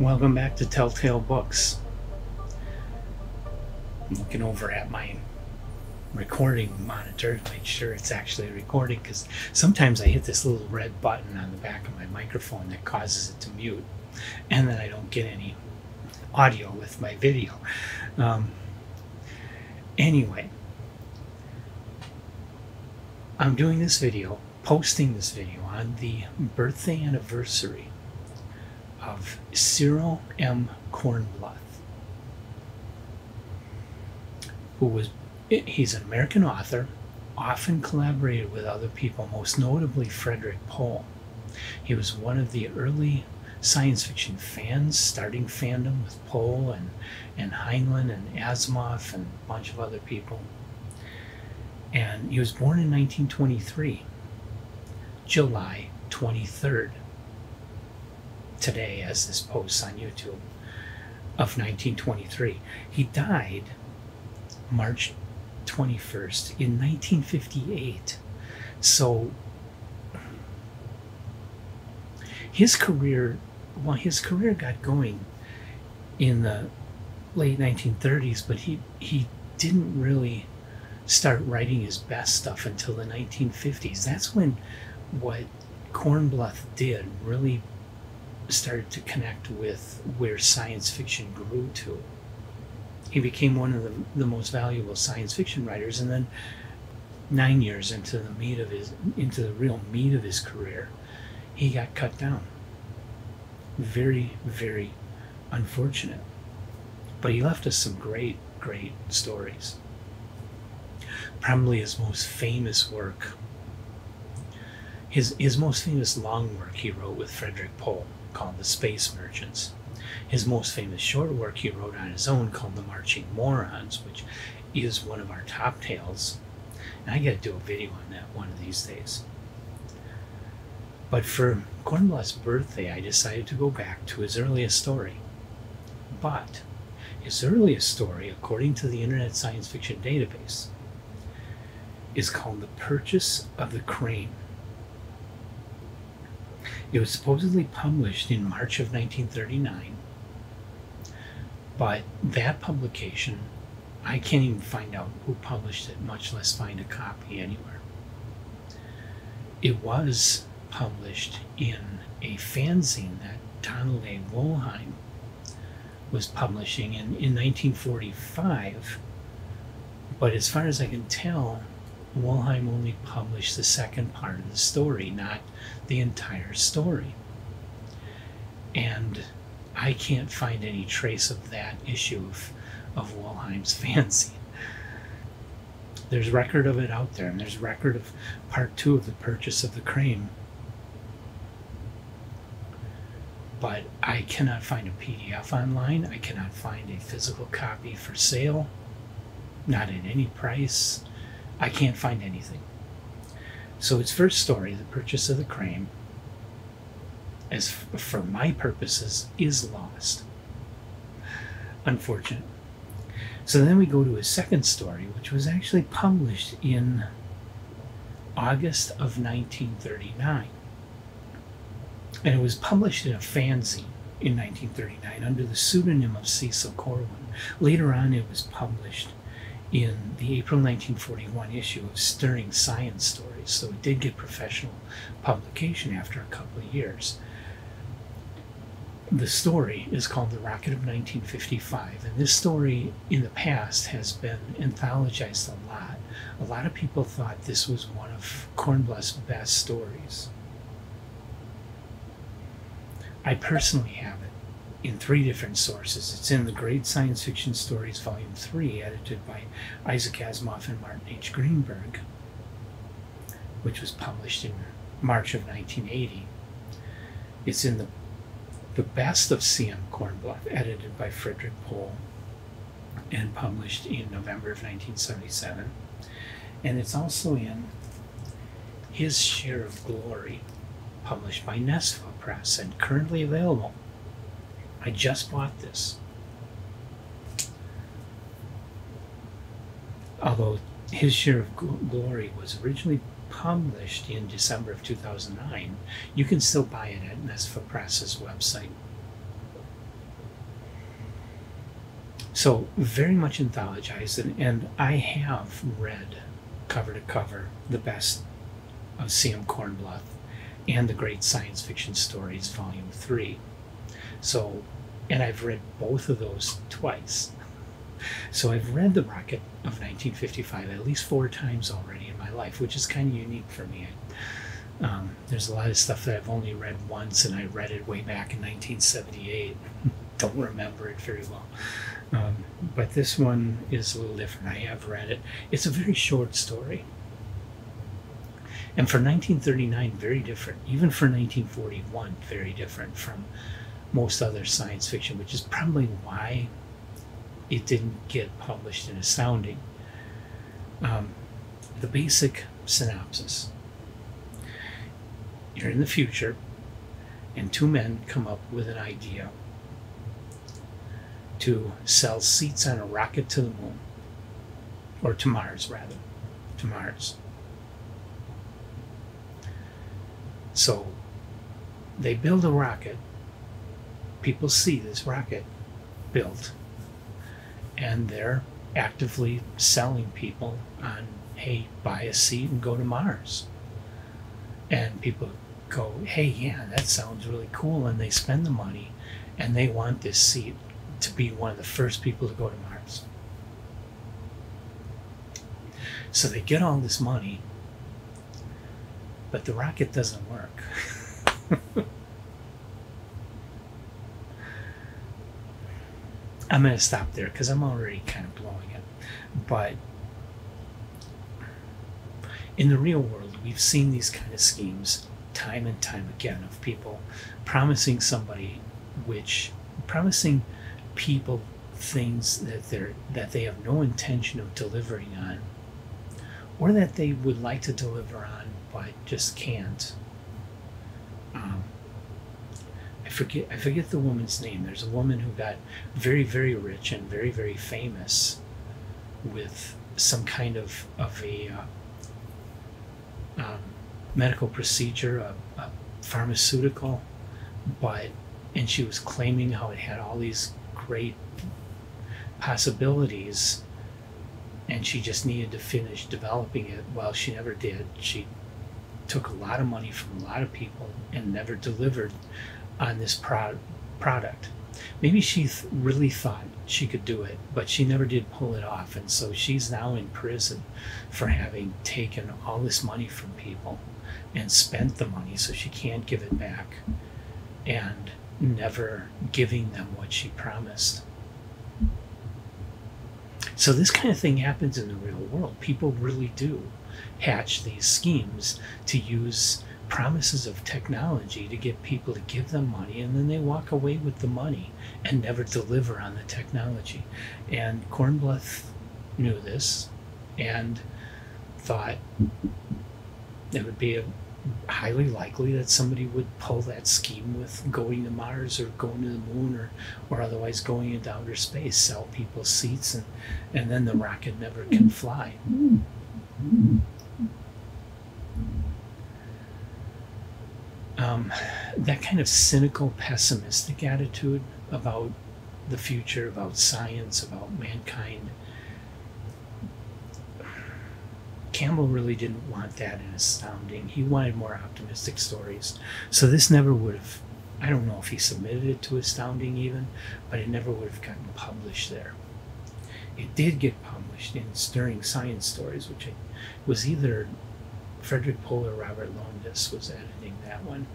Welcome back to Telltale Books. I'm looking over at my recording monitor to make sure it's actually recording, because sometimes I hit this little red button on the back of my microphone that causes it to mute, and then I don't get any audio with my video. Anyway, I'm doing this video, posting this video on the birthday anniversary of Cyril M. Kornbluth, he's an American author, often collaborated with other people, most notably Frederick Pohl. He was one of the early science fiction fans, starting fandom with Pohl and Heinlein and Asimov and a bunch of other people. And he was born in 1923, July 23rd. Today, as this posts on YouTube, of 1923. He died March 21st in 1958. So his career got going in the late 1930s, but he didn't really start writing his best stuff until the 1950s. That's when what Kornbluth did really started to connect with where science fiction grew to. He became one of the most valuable science fiction writers, and then 9 years into the real meat of his career, he got cut down. Very, very unfortunate. But he left us some great, great stories. Probably his most famous work, his most famous long work he wrote with Frederick Pohl, called The Space Merchants. His most famous short work he wrote on his own, called The Marching Morons, which is one of our top tales. And I got to do a video on that one of these days. But for Kornbluth's birthday, I decided to go back to his earliest story. But his earliest story, according to the Internet Science Fiction Database, is called The Purchase of the Crane. It was supposedly published in March of 1939, but that publication, I can't even find out who published it, much less find a copy anywhere. It was published in a fanzine that Donald A. Wollheim was publishing in 1945, but as far as I can tell, Wollheim only published the second part of the story, not the entire story. And I can't find any trace of that issue of Wollheim's fanzine. There's record of it out there, and there's record of part 2 of The Purchase of the Crane. But I cannot find a PDF online. I cannot find a physical copy for sale, not at any price. I can't find anything. So its first story, The Purchase of the Crane, as for my purposes, is lost. Unfortunate. So then we go to his second story, which was actually published in August of 1939. And it was published in a fanzine in 1939 under the pseudonym of Cecil Corwin. Later on, it was published in the April 1941 issue of Stirring Science Stories, so it did get professional publication after a couple of years. The story is called The Rocket of 1955, and this story in the past has been anthologized a lot. A lot of people thought this was one of Kornbluth's best stories. I personally have it in 3 different sources. It's in the Great Science Fiction Stories, Volume 3, edited by Isaac Asimov and Martin H. Greenberg, which was published in March of 1980. It's in the Best of C.M. Kornbluth, edited by Frederick Pohl, and published in November of 1977. And it's also in His Share of Glory, published by Nesfa Press, and currently available. I just bought this. Although His Share of Glory was originally published in December of 2009, you can still buy it at Nesfa Press's website. So very much anthologized, and I have read cover to cover the best of C.M. Kornbluth and the Great Science Fiction Stories, Volume 3. So, and I've read both of those twice. So I've read The Rocket of 1955 at least 4 times already in my life, which is kind of unique for me. There's a lot of stuff that I've only read once, and I read it way back in 1978. Don't remember it very well. But this one is a little different. I have read it. It's a very short story. And for 1939, very different. Even for 1941, very different from most other science fiction, which is probably why it didn't get published in Astounding. The basic synopsis. You're in the future, and 2 men come up with an idea to sell seats on a rocket to the moon. Or to Mars, rather. To Mars. So, they build a rocket. People see this rocket built, and they're actively selling people on, hey, buy a seat and go to Mars. And people go, hey, yeah, that sounds really cool, and they spend the money, and they want this seat to be one of the first people to go to Mars. So they get all this money, but the rocket doesn't work. I'm going to stop there because I'm already kind of blowing it. But in the real world, we've seen these kind of schemes time and time again of people promising people things that they have no intention of delivering on, or that they would like to deliver on but just can't. I forget the woman's name. There's a woman who got very, very rich and very, very famous with some kind of a medical procedure, a pharmaceutical, and she was claiming how it had all these great possibilities, and she just needed to finish developing it. Well, she never did. She took a lot of money from a lot of people and never delivered on this product. Maybe she really thought she could do it, but she never did pull it off, and so she's now in prison for having taken all this money from people and spent the money so she can't give it back, and never giving them what she promised. So this kind of thing happens in the real world. People really do hatch these schemes to use promises of technology to get people to give them money, and then they walk away with the money and never deliver on the technology. And Kornbluth knew this and thought it would be highly likely that somebody would pull that scheme with going to Mars or going to the moon, or otherwise going into outer space, sell people seats, and then the rocket never can fly. That kind of cynical, pessimistic attitude about the future, about science, about mankind, Campbell really didn't want that in Astounding. He wanted more optimistic stories. So this never would have, I don't know if he submitted it to Astounding even, but it never would have gotten published there. It did get published in Stirring Science Stories, which was either Frederick Pohl or Robert Lowndes was editing that one.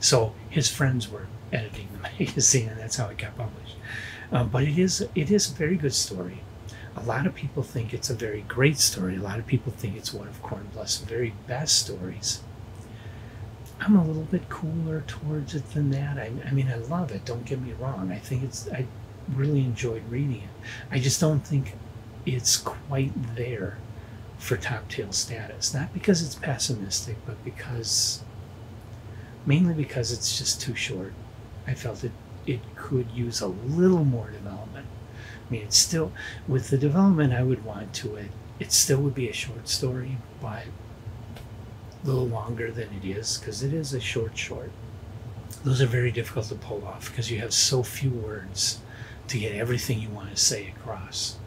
So his friends were editing the magazine, and that's how it got published. But it is a very good story. A lot of people think it's a very great story. A lot of people think it's one of Kornbluth's very best stories. I'm a little bit cooler towards it than that. I mean, I love it, don't get me wrong. I really enjoyed reading it. I just don't think it's quite there for top tail status. Not because it's pessimistic, but mainly because it's just too short. I felt it could use a little more development. I mean, it's still, with the development I would want to it, it still would be a short story, but a little longer than it is, because it is a short. Those are very difficult to pull off because you have so few words to get everything you want to say across.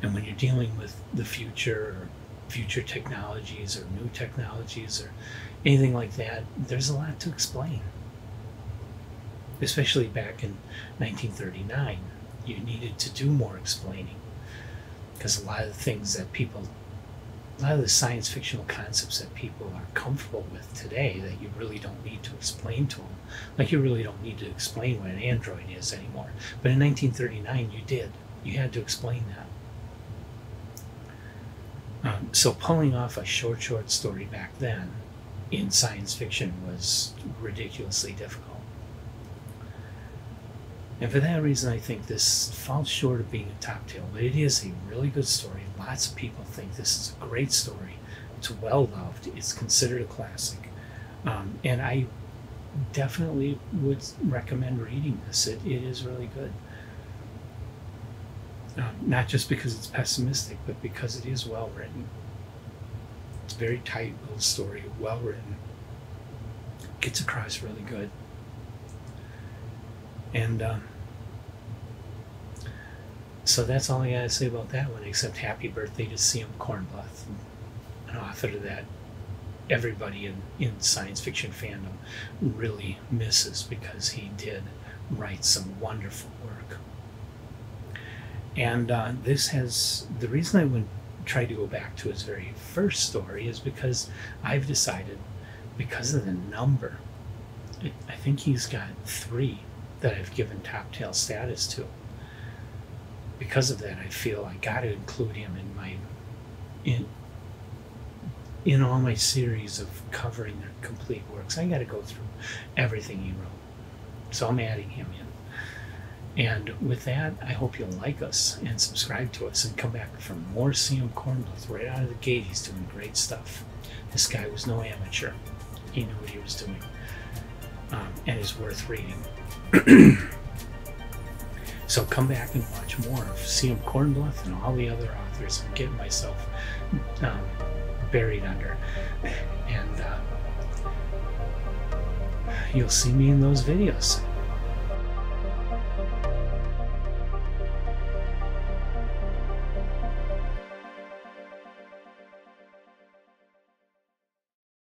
And when you're dealing with the future or future technologies or new technologies or anything like that, there's a lot to explain. Especially back in 1939, you needed to do more explaining, because a lot of the things that people, a lot of the science fictional concepts that people are comfortable with today that you really don't need to explain to them, like you really don't need to explain what an android is anymore. But in 1939 you did. You had to explain that. So pulling off a short story back then in science fiction was ridiculously difficult. And for that reason, I think this falls short of being a top tale, but it is a really good story. Lots of people think this is a great story. It's well loved. It's considered a classic. And I definitely would recommend reading this. It is really good. Not just because it's pessimistic, but because it is well written. It's a very tight little story, well written. Gets across really good. And so that's all I gotta say about that one, except happy birthday to C.M. Kornbluth, an author that everybody in science fiction fandom really misses, because he did write some wonderful work. And this has, the reason I would try to go back to his very first story is because I've decided, because of the number, I think he's got 3 that I've given top tale status to. Because of that, I feel I got to include him in all my series of covering their complete works. I got to go through everything he wrote, so I'm adding him in. And with that, I hope you'll like us and subscribe to us and come back for more C.M. Kornbluth. Right out of the gate, he's doing great stuff. This guy was no amateur. He knew what he was doing, and is worth reading. So come back and watch more of C.M. Kornbluth and all the other authors I'm getting myself buried under. And you'll see me in those videos.